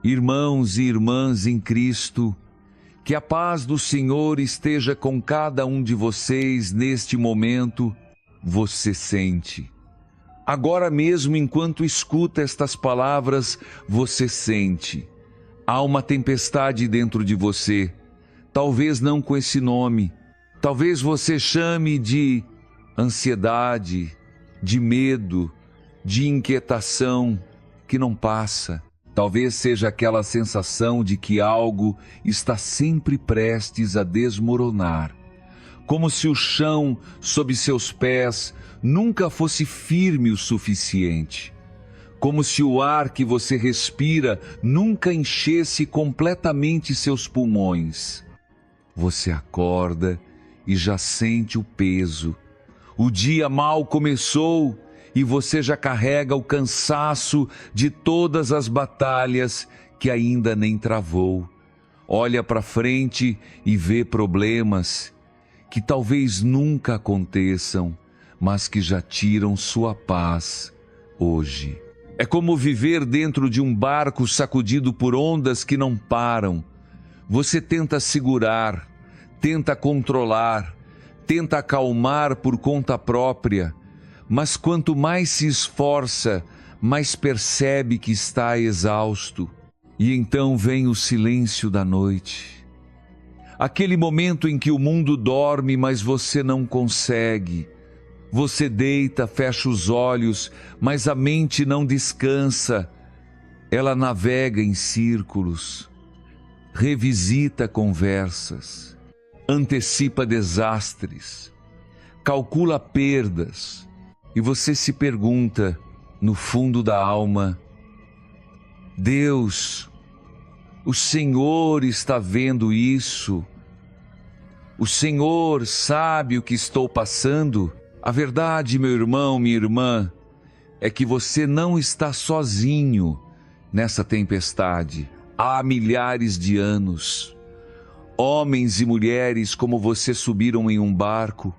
Irmãos e irmãs em Cristo, que a paz do Senhor esteja com cada um de vocês neste momento. Você sente. Agora mesmo, enquanto escuta estas palavras, você sente. Há uma tempestade dentro de você. Talvez não com esse nome. Talvez você chame de ansiedade, de medo, de inquietação que não passa. Talvez seja aquela sensação de que algo está sempre prestes a desmoronar, como se o chão sob seus pés nunca fosse firme o suficiente, como se o ar que você respira nunca enchesse completamente seus pulmões. Você acorda e já sente o peso. O dia mal começou e você já carrega o cansaço de todas as batalhas que ainda nem travou. Olha para frente e vê problemas que talvez nunca aconteçam, mas que já tiram sua paz hoje. É como viver dentro de um barco sacudido por ondas que não param. Você tenta segurar, tenta controlar, tenta acalmar por conta própria, mas quanto mais se esforça, mais percebe que está exausto. E então vem o silêncio da noite. Aquele momento em que o mundo dorme, mas você não consegue. Você deita, fecha os olhos, mas a mente não descansa. Ela navega em círculos, revisita conversas, antecipa desastres, calcula perdas. E você se pergunta, no fundo da alma: Deus, o Senhor está vendo isso? O Senhor sabe o que estou passando? A verdade, meu irmão, minha irmã, é que você não está sozinho nessa tempestade. Há milhares de anos, homens e mulheres como você subiram em um barco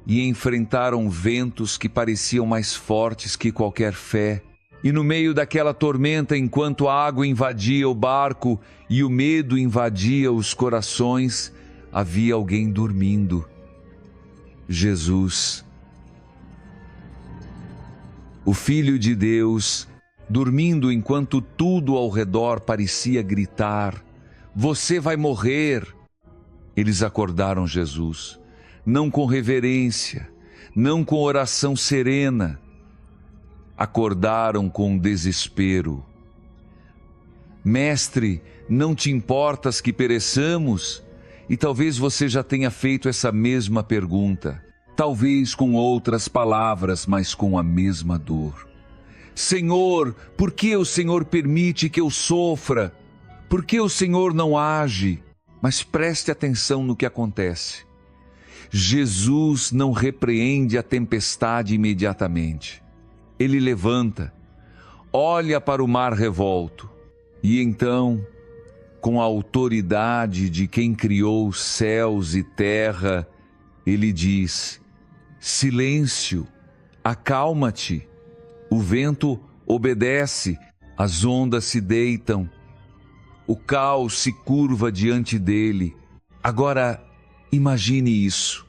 e enfrentaram ventos que pareciam mais fortes que qualquer fé. E no meio daquela tormenta, enquanto a água invadia o barco e o medo invadia os corações, havia alguém dormindo. Jesus, o Filho de Deus, dormindo enquanto tudo ao redor parecia gritar: você vai morrer. Eles acordaram Jesus, não com reverência, não com oração serena. Acordaram com desespero. Mestre, não te importas que pereçamos? E talvez você já tenha feito essa mesma pergunta, talvez com outras palavras, mas com a mesma dor. Senhor, por que o Senhor permite que eu sofra? Por que o Senhor não age? Mas preste atenção no que acontece. Jesus não repreende a tempestade imediatamente. Ele levanta, olha para o mar revolto e então, com a autoridade de quem criou céus e terra, ele diz: silêncio, acalma-te. O vento obedece, as ondas se deitam, o caos se curva diante dele. Agora, imagine isso,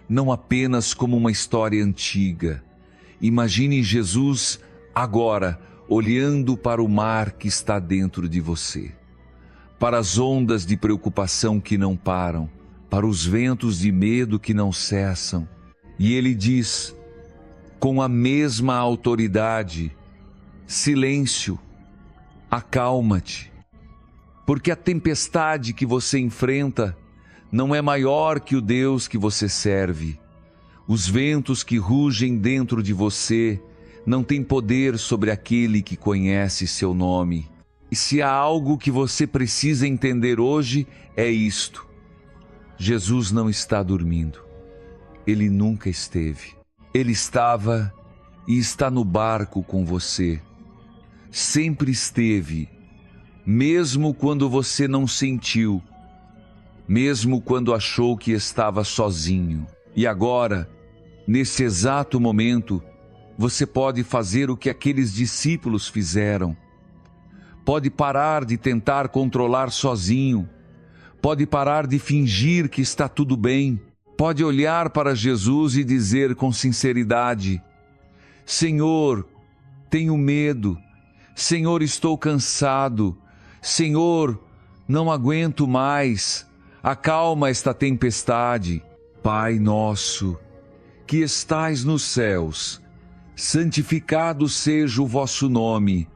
não apenas como uma história antiga. Imagine Jesus agora, olhando para o mar que está dentro de você, para as ondas de preocupação que não param, para os ventos de medo que não cessam. E ele diz, com a mesma autoridade: silêncio, acalma-te, porque a tempestade que você enfrenta não é maior que o Deus que você serve. Os ventos que rugem dentro de você não têm poder sobre aquele que conhece seu nome. E se há algo que você precisa entender hoje, é isto: Jesus não está dormindo. Ele nunca esteve. Ele estava e está no barco com você. Sempre esteve, mesmo quando você não sentiu, mesmo quando achou que estava sozinho. E agora, nesse exato momento, você pode fazer o que aqueles discípulos fizeram. pode parar de tentar controlar sozinho, pode parar de fingir que está tudo bem, pode olhar para Jesus e dizer com sinceridade: Senhor, tenho medo, Senhor, estou cansado, Senhor, não aguento mais, acalma esta tempestade. Pai nosso, que estais nos céus, santificado seja o vosso nome.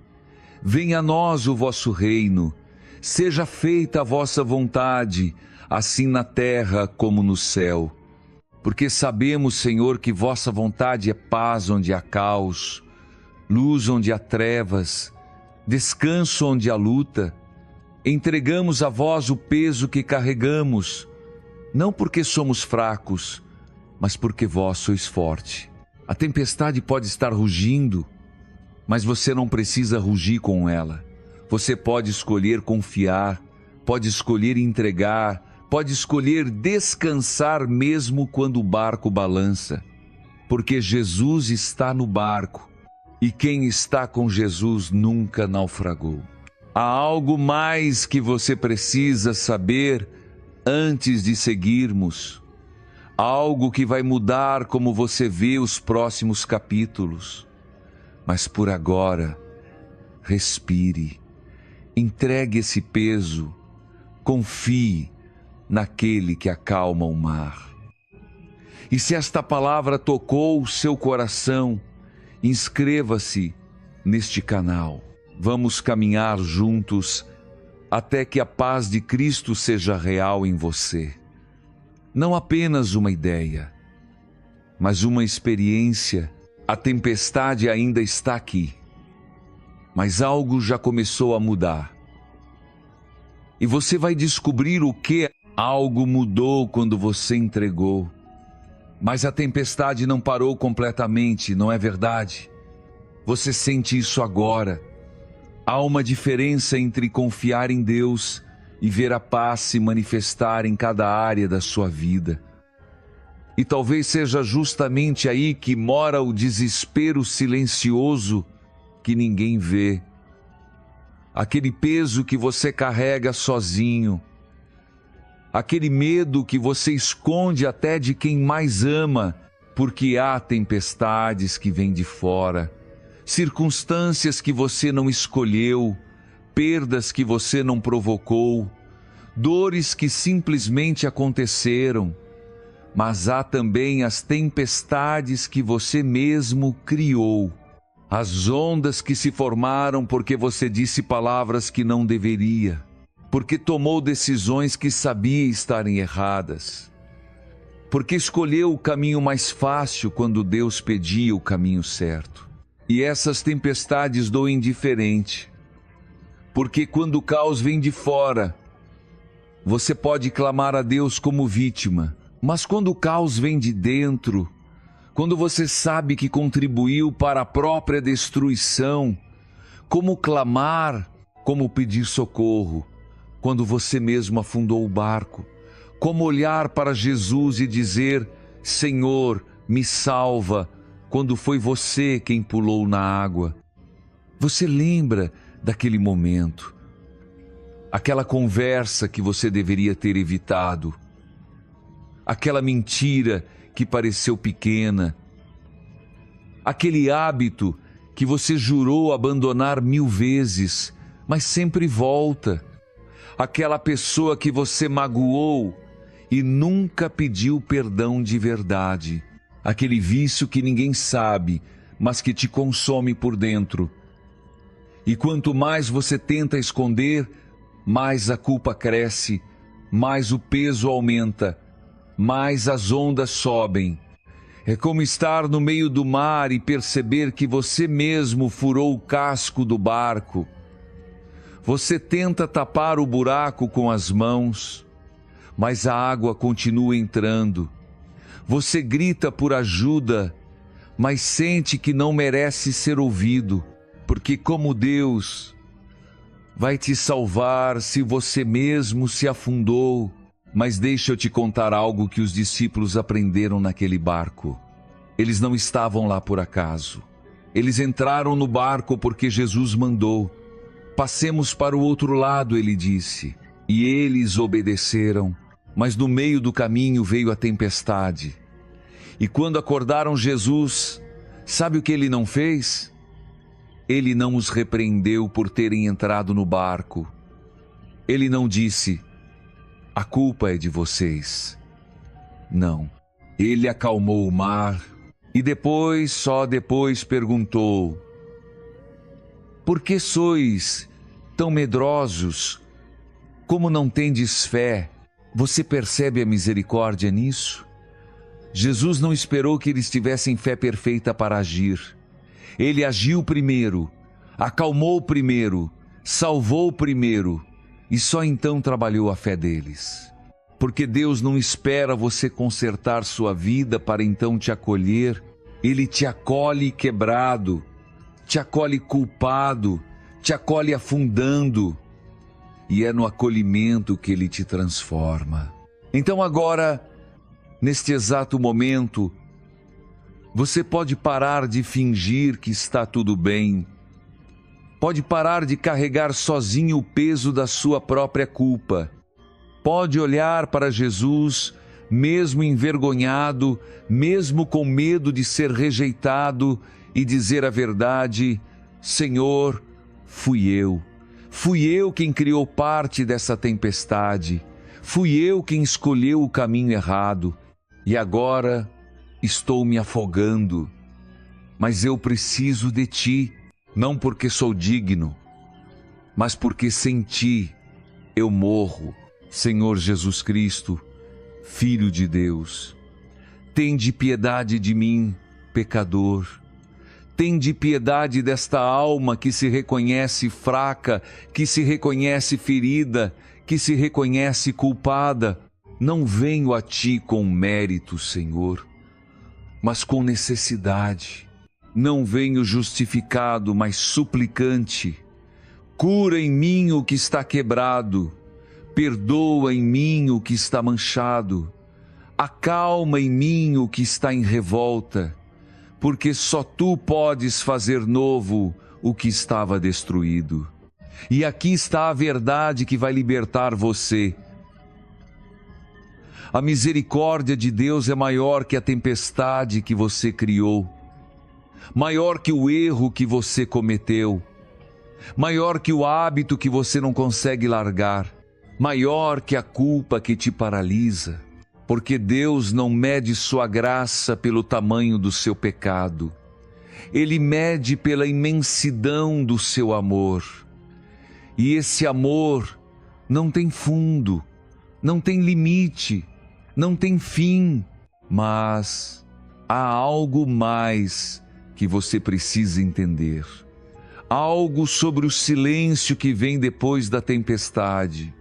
Venha a nós o vosso reino. Seja feita a vossa vontade, assim na terra como no céu. Porque sabemos, Senhor, que vossa vontade é paz onde há caos, luz onde há trevas, descanso onde há luta. Entregamos a vós o peso que carregamos, não porque somos fracos, mas porque vós sois forte. A tempestade pode estar rugindo, mas você não precisa rugir com ela. Você pode escolher confiar, pode escolher entregar, pode escolher descansar mesmo quando o barco balança. Porque Jesus está no barco, e quem está com Jesus nunca naufragou. Há algo mais que você precisa saber antes de seguirmos. Algo que vai mudar como você vê os próximos capítulos. Mas por agora, respire, entregue esse peso, confie naquele que acalma o mar. E se esta palavra tocou o seu coração, inscreva-se neste canal. Vamos caminhar juntos até que a paz de Cristo seja real em você. Não apenas uma ideia, mas uma experiência. A tempestade ainda está aqui, mas algo já começou a mudar. E você vai descobrir o que algo mudou quando você entregou. Mas a tempestade não parou completamente, não é verdade? Você sente isso agora. Há uma diferença entre confiar em Deus e ver a paz se manifestar em cada área da sua vida. E talvez seja justamente aí que mora o desespero silencioso que ninguém vê. Aquele peso que você carrega sozinho. Aquele medo que você esconde até de quem mais ama, porque há tempestades que vêm de fora. Circunstâncias que você não escolheu, perdas que você não provocou, dores que simplesmente aconteceram. Mas há também as tempestades que você mesmo criou, as ondas que se formaram porque você disse palavras que não deveria, porque tomou decisões que sabia estarem erradas, porque escolheu o caminho mais fácil quando Deus pedia o caminho certo. E essas tempestades doem diferente, porque quando o caos vem de fora, você pode clamar a Deus como vítima, mas quando o caos vem de dentro, quando você sabe que contribuiu para a própria destruição, como clamar, como pedir socorro, quando você mesmo afundou o barco, como olhar para Jesus e dizer: Senhor, me salva, quando foi você quem pulou na água. Você lembra daquele momento, aquela conversa que você deveria ter evitado, aquela mentira que pareceu pequena, aquele hábito que você jurou abandonar 1000 vezes, mas sempre volta, aquela pessoa que você magoou e nunca pediu perdão de verdade, aquele vício que ninguém sabe, mas que te consome por dentro. E quanto mais você tenta esconder, mais a culpa cresce, mais o peso aumenta, mais as ondas sobem. É como estar no meio do mar e perceber que você mesmo furou o casco do barco. Você tenta tapar o buraco com as mãos, mas a água continua entrando. Você grita por ajuda, mas sente que não merece ser ouvido, porque como Deus vai te salvar se você mesmo se afundou? Mas deixa eu te contar algo que os discípulos aprenderam naquele barco. Eles não estavam lá por acaso. Eles entraram no barco porque Jesus mandou. Passemos para o outro lado, ele disse. E eles obedeceram, mas no meio do caminho veio a tempestade. E quando acordaram Jesus, sabe o que ele não fez? Ele não os repreendeu por terem entrado no barco. Ele não disse: a culpa é de vocês. Não. Ele acalmou o mar e só depois perguntou: por que sois tão medrosos? Como não tendes fé? Você percebe a misericórdia nisso? Jesus não esperou que eles tivessem fé perfeita para agir. Ele agiu primeiro, acalmou primeiro, salvou primeiro e só então trabalhou a fé deles. Porque Deus não espera você consertar sua vida para então te acolher. Ele te acolhe quebrado, te acolhe culpado, te acolhe afundando. E é no acolhimento que Ele te transforma. Então agora, neste exato momento, você pode parar de fingir que está tudo bem. Pode parar de carregar sozinho o peso da sua própria culpa. Pode olhar para Jesus, mesmo envergonhado, mesmo com medo de ser rejeitado, e dizer a verdade: Senhor, fui eu. Fui eu quem criou parte dessa tempestade. Fui eu quem escolheu o caminho errado. E agora estou me afogando. Mas eu preciso de Ti, não porque sou digno, mas porque sem Ti eu morro. Senhor Jesus Cristo, Filho de Deus, tende piedade de mim, pecador. Tende piedade desta alma que se reconhece fraca, que se reconhece ferida, que se reconhece culpada. Não venho a Ti com mérito, Senhor, mas com necessidade. Não venho justificado, mas suplicante. Cura em mim o que está quebrado. Perdoa em mim o que está manchado. Acalma em mim o que está em revolta. Porque só Tu podes fazer novo o que estava destruído. E aqui está a verdade que vai libertar você. A misericórdia de Deus é maior que a tempestade que você criou, maior que o erro que você cometeu, maior que o hábito que você não consegue largar, maior que a culpa que te paralisa. Porque Deus não mede sua graça pelo tamanho do seu pecado. Ele mede pela imensidão do seu amor. E esse amor não tem fundo, não tem limite, não tem fim. Mas há algo mais que você precisa entender. Algo sobre o silêncio que vem depois da tempestade.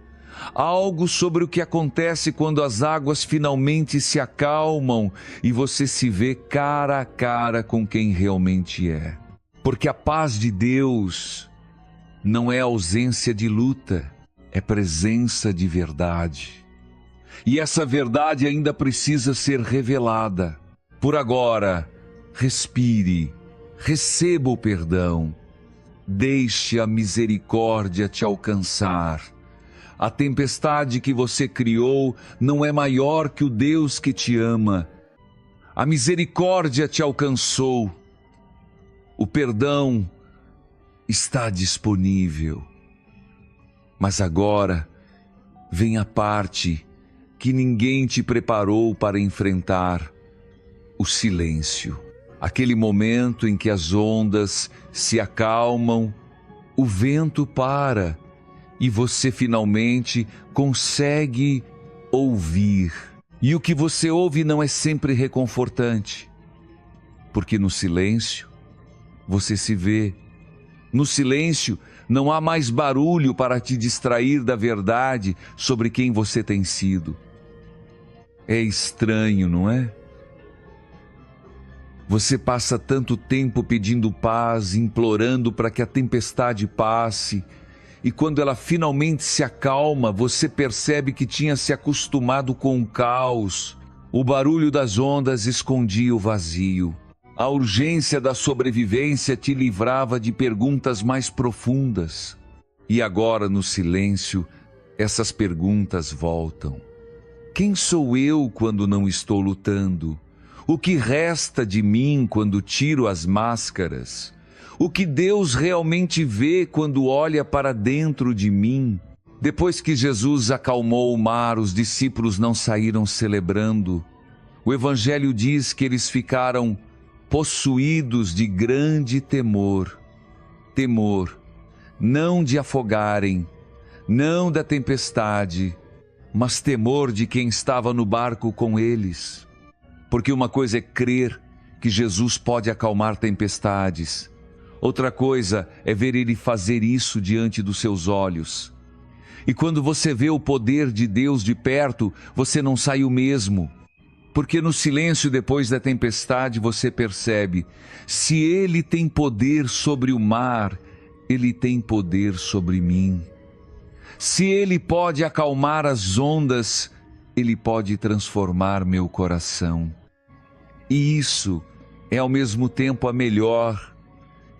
Algo sobre o que acontece quando as águas finalmente se acalmam e você se vê cara a cara com quem realmente é. Porque a paz de Deus não é ausência de luta, é presença de verdade. E essa verdade ainda precisa ser revelada. Por agora, respire, receba o perdão, deixe a misericórdia te alcançar. A tempestade que você criou não é maior que o Deus que te ama. A misericórdia te alcançou. O perdão está disponível. Mas agora vem a parte que ninguém te preparou para enfrentar: o silêncio. Aquele momento em que as ondas se acalmam, o vento para e você finalmente consegue ouvir. E o que você ouve não é sempre reconfortante, porque no silêncio você se vê. No silêncio não há mais barulho para te distrair da verdade sobre quem você tem sido. É estranho, não é? Você passa tanto tempo pedindo paz, implorando para que a tempestade passe, e quando ela finalmente se acalma, você percebe que tinha se acostumado com o caos. O barulho das ondas escondia o vazio. A urgência da sobrevivência te livrava de perguntas mais profundas. E agora, no silêncio, essas perguntas voltam. Quem sou eu quando não estou lutando? O que resta de mim quando tiro as máscaras? O que Deus realmente vê quando olha para dentro de mim? Depois que Jesus acalmou o mar, os discípulos não saíram celebrando. O Evangelho diz que eles ficaram possuídos de grande temor. Temor, não de afogarem, não da tempestade, mas temor de quem estava no barco com eles. Porque uma coisa é crer que Jesus pode acalmar tempestades. Outra coisa é ver Ele fazer isso diante dos seus olhos. E quando você vê o poder de Deus de perto, você não sai o mesmo. Porque no silêncio depois da tempestade você percebe, se Ele tem poder sobre o mar, Ele tem poder sobre mim. Se Ele pode acalmar as ondas, Ele pode transformar meu coração. E isso é ao mesmo tempo a melhor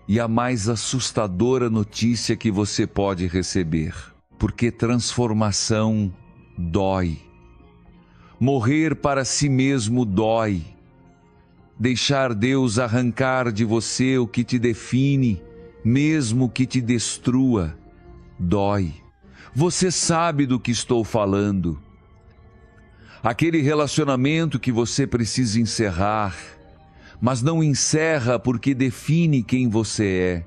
e a mais assustadora notícia que você pode receber. Porque transformação dói. Morrer para si mesmo dói. Deixar Deus arrancar de você o que te define, mesmo que te destrua, dói. Você sabe do que estou falando. Aquele relacionamento que você precisa encerrar, mas não encerra porque define quem você é.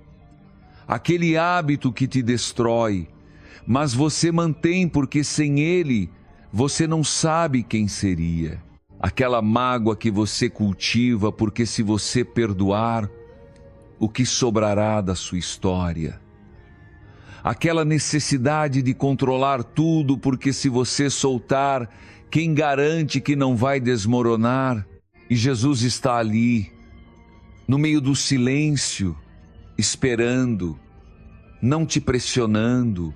Aquele hábito que te destrói, mas você mantém porque sem ele você não sabe quem seria. Aquela mágoa que você cultiva porque se você perdoar, o que sobrará da sua história? Aquela necessidade de controlar tudo porque se você soltar, quem garante que não vai desmoronar? E Jesus está ali, no meio do silêncio, esperando, não te pressionando,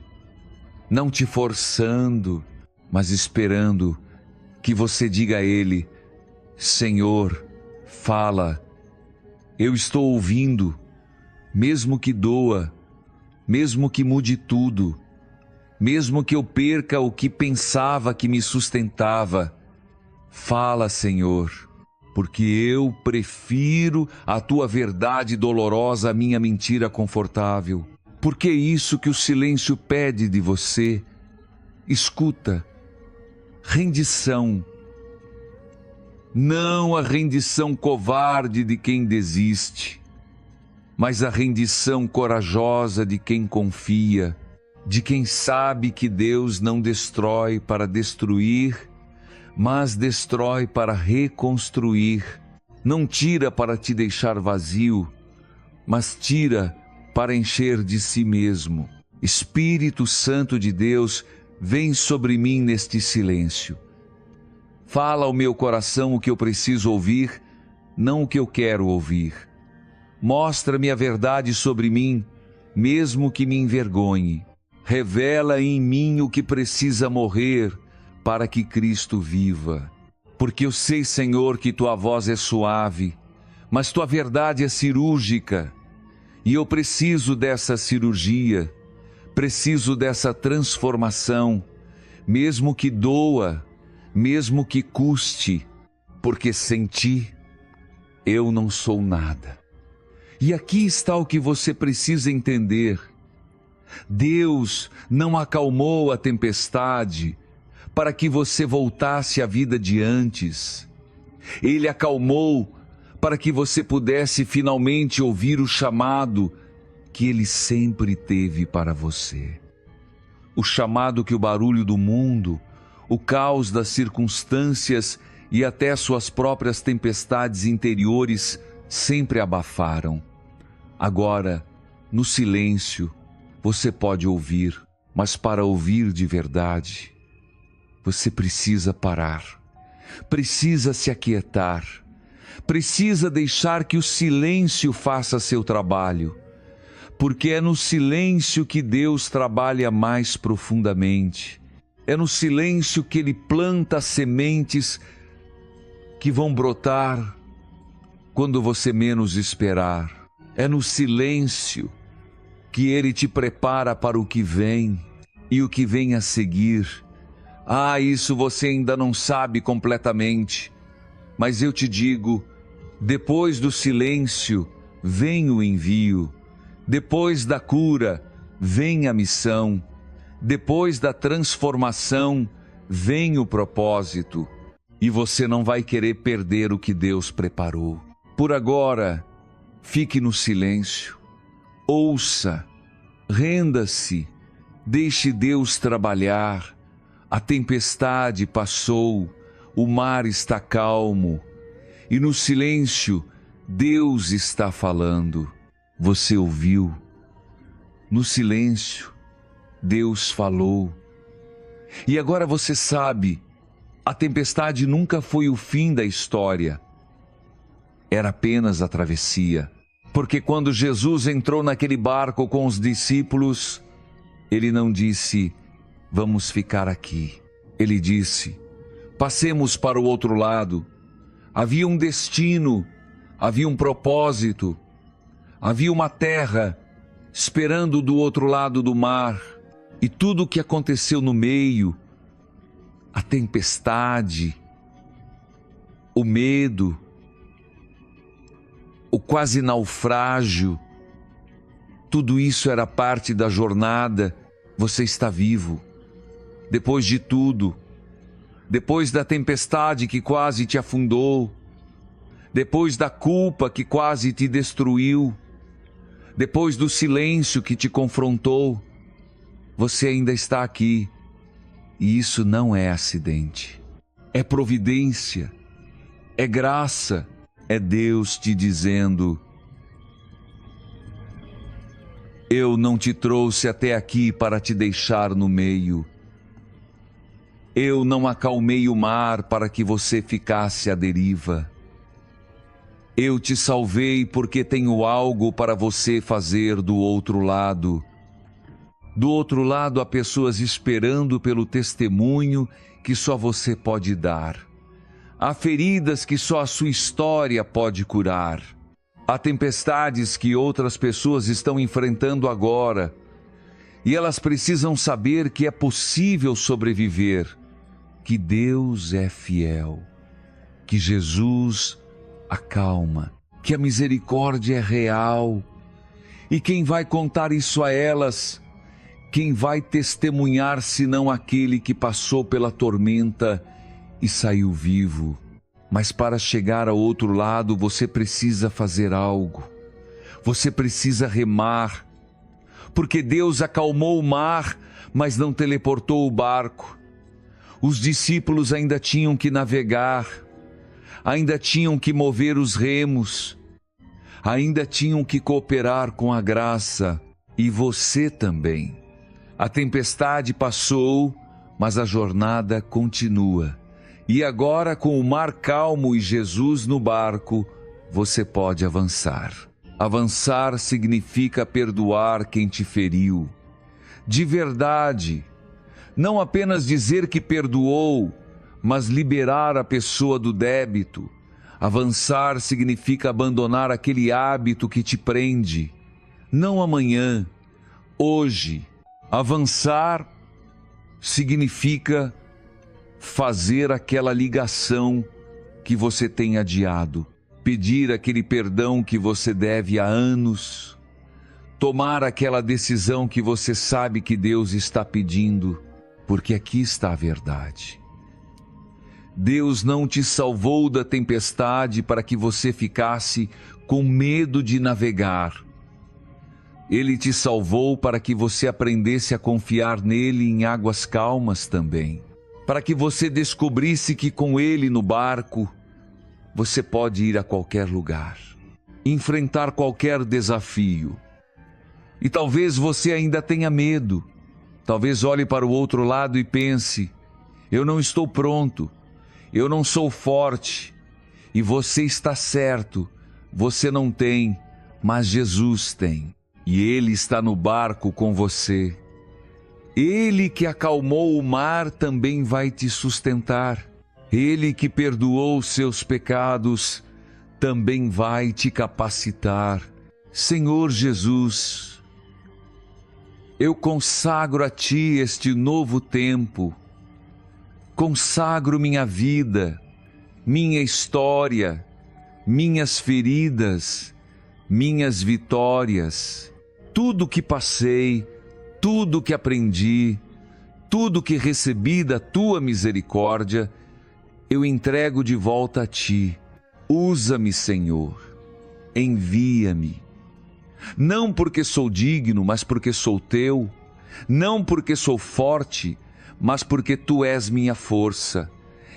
não te forçando, mas esperando que você diga a Ele: Senhor, fala, eu estou ouvindo, mesmo que doa, mesmo que mude tudo, mesmo que eu perca o que pensava que me sustentava. Fala, Senhor, porque eu prefiro a Tua verdade dolorosa à minha mentira confortável. Porque é isso que o silêncio pede de você. Escuta, rendição. Não a rendição covarde de quem desiste, mas a rendição corajosa de quem confia, de quem sabe que Deus não destrói para destruir, mas destrói para reconstruir. Não tira para te deixar vazio, mas tira para encher de si mesmo. Espírito Santo de Deus, vem sobre mim neste silêncio. Fala ao meu coração o que eu preciso ouvir, não o que eu quero ouvir. Mostra-me a verdade sobre mim, mesmo que me envergonhe. Revela em mim o que precisa morrer para que Cristo viva. Porque eu sei, Senhor, que Tua voz é suave, mas Tua verdade é cirúrgica. E eu preciso dessa cirurgia, preciso dessa transformação, mesmo que doa, mesmo que custe, porque sem Ti eu não sou nada. E aqui está o que você precisa entender. Deus não acalmou a tempestade para que você voltasse à vida de antes. Ele acalmou para que você pudesse finalmente ouvir o chamado que Ele sempre teve para você. O chamado que o barulho do mundo, o caos das circunstâncias e até suas próprias tempestades interiores sempre abafaram. Agora, no silêncio, você pode ouvir, mas para ouvir de verdade, você precisa parar, precisa se aquietar, precisa deixar que o silêncio faça seu trabalho, porque é no silêncio que Deus trabalha mais profundamente. É no silêncio que Ele planta sementes que vão brotar quando você menos esperar. É no silêncio que Ele te prepara para o que vem e o que vem a seguir. Isso você ainda não sabe completamente, mas eu te digo, depois do silêncio vem o envio, depois da cura vem a missão, depois da transformação vem o propósito, e você não vai querer perder o que Deus preparou. Por agora, fique no silêncio, ouça, renda-se, deixe Deus trabalhar. A tempestade passou, o mar está calmo, e no silêncio Deus está falando. Você ouviu? No silêncio, Deus falou. E agora você sabe, a tempestade nunca foi o fim da história. Era apenas a travessia. Porque quando Jesus entrou naquele barco com os discípulos, Ele não disse: vamos ficar aqui. Ele disse: passemos para o outro lado. Havia um destino, havia um propósito, havia uma terra esperando do outro lado do mar. E tudo o que aconteceu no meio, a tempestade, o medo, o quase naufrágio, tudo isso era parte da jornada. Você está vivo. Depois de tudo, depois da tempestade que quase te afundou, depois da culpa que quase te destruiu, depois do silêncio que te confrontou, você ainda está aqui. E isso não é acidente, é providência, é graça, é Deus te dizendo: eu não te trouxe até aqui para te deixar no meio. Eu não acalmei o mar para que você ficasse à deriva. Eu te salvei porque tenho algo para você fazer do outro lado. Do outro lado há pessoas esperando pelo testemunho que só você pode dar. Há feridas que só a sua história pode curar. Há tempestades que outras pessoas estão enfrentando agora. E elas precisam saber que é possível sobreviver, que Deus é fiel, que Jesus acalma, que a misericórdia é real. E quem vai contar isso a elas? Quem vai testemunhar senão aquele que passou pela tormenta e saiu vivo? Mas para chegar ao outro lado você precisa fazer algo. Você precisa remar. Porque Deus acalmou o mar, mas não teleportou o barco. Os discípulos ainda tinham que navegar, ainda tinham que mover os remos, ainda tinham que cooperar com a graça. E você também. A tempestade passou, mas a jornada continua. E agora, com o mar calmo e Jesus no barco, você pode avançar. Avançar significa perdoar quem te feriu. De verdade. Não apenas dizer que perdoou, mas liberar a pessoa do débito. Avançar significa abandonar aquele hábito que te prende. Não amanhã, hoje. Avançar significa fazer aquela ligação que você tem adiado, pedir aquele perdão que você deve há anos, tomar aquela decisão que você sabe que Deus está pedindo, porque aqui está a verdade. Deus não te salvou da tempestade para que você ficasse com medo de navegar. Ele te salvou para que você aprendesse a confiar nele em águas calmas também. Para que você descobrisse que com ele no barco, você pode ir a qualquer lugar, enfrentar qualquer desafio. E talvez você ainda tenha medo. Talvez olhe para o outro lado e pense: eu não estou pronto, eu não sou forte. E você está certo, você não tem, mas Jesus tem. E Ele está no barco com você. Ele que acalmou o mar também vai te sustentar. Ele que perdoou seus pecados também vai te capacitar. Senhor Jesus, Eu consagro a Ti este novo tempo. Consagro minha vida, minha história, minhas feridas, minhas vitórias, tudo que passei, tudo que aprendi, tudo que recebi da Tua misericórdia, eu entrego de volta a Ti. Usa-me, Senhor, envia-me. Não porque sou digno, mas porque sou Teu. Não porque sou forte, mas porque Tu és minha força.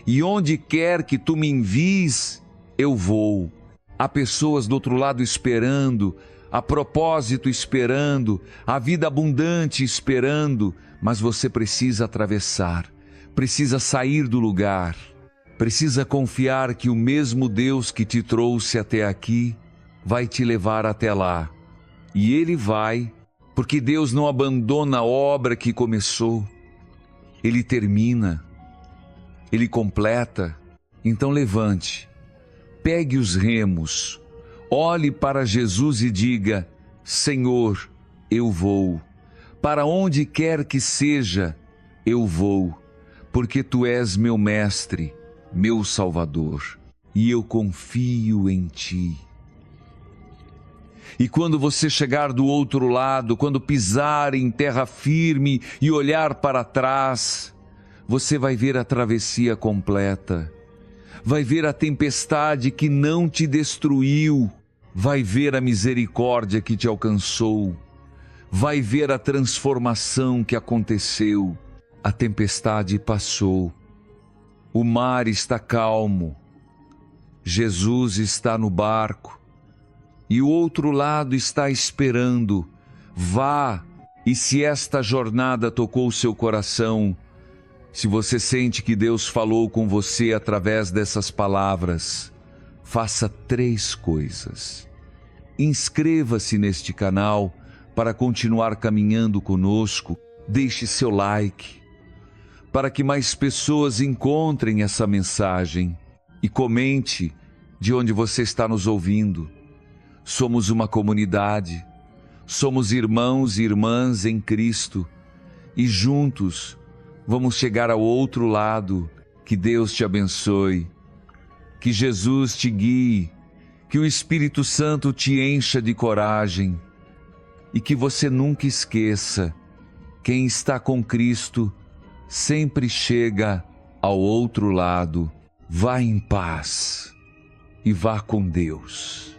E onde quer que Tu me envies, eu vou. Há pessoas do outro lado esperando, há propósito esperando, há vida abundante esperando, mas você precisa atravessar, precisa sair do lugar, precisa confiar que o mesmo Deus que te trouxe até aqui vai te levar até lá. E Ele vai, porque Deus não abandona a obra que começou. Ele termina, Ele completa. Então levante, pegue os remos, olhe para Jesus e diga: Senhor, eu vou. Para onde quer que seja, eu vou, porque Tu és meu mestre, meu Salvador, e eu confio em Ti. E quando você chegar do outro lado, quando pisar em terra firme e olhar para trás, você vai ver a travessia completa, vai ver a tempestade que não te destruiu, vai ver a misericórdia que te alcançou, vai ver a transformação que aconteceu. A tempestade passou, o mar está calmo, Jesus está no barco, e o outro lado está esperando. Vá, e se esta jornada tocou seu coração, se você sente que Deus falou com você através dessas palavras, faça 3 coisas. Inscreva-se neste canal para continuar caminhando conosco. Deixe seu like, para que mais pessoas encontrem essa mensagem. E comente de onde você está nos ouvindo. Somos uma comunidade, somos irmãos e irmãs em Cristo, e juntos vamos chegar ao outro lado. Que Deus te abençoe, que Jesus te guie, que o Espírito Santo te encha de coragem, e que você nunca esqueça: quem está com Cristo sempre chega ao outro lado. Vá em paz e vá com Deus.